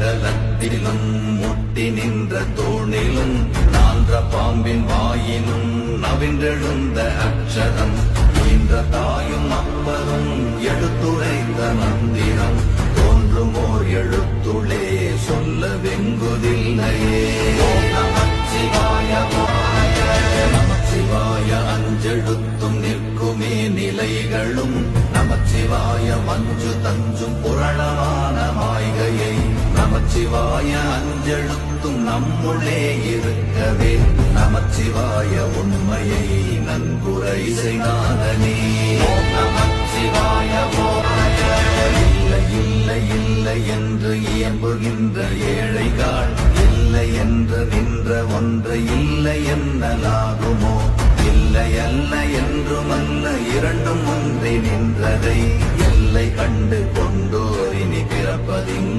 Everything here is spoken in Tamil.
மண்டலத்திலும் முட்டி நின்ற தூணிலும் நான்ற பாம்பின் வாயினும் நவின்றெழுந்த அக்ஷரம் ஈன்ற தாயும் அப்பரும் எடுத்துரைத்த மந்திரம் தோன்றும் ஓர் எழுத்துளே சொல்ல வெங்குதில்லையே. நமச்சிவாய நமச்சிவாய அஞ்செழுத்தும் நிற்குமே நிலைகளும் நமச்சிவாய மஞ்சு தஞ்சும் புரணமான மாய்கையை நமச்சிவாய அஞ்செழுத்தும் நம்முள்ளே இருக்கவே நமச்சிவாய உண்மையை நன்குரை செய்தானே. நமச்சிவாய இல்லை இல்லை இல்லை என்று இயம்புகின்ற ஏழைகள் இல்லை என்று நின்ற ஒன்று இல்லை என்னலாகுமோ இல்லை அல்ல என்றுமல்ல இரண்டும் ஒன்றி நின்றதை எல்லை கண்டு கொண்டோர் இனி பிறப்பதின்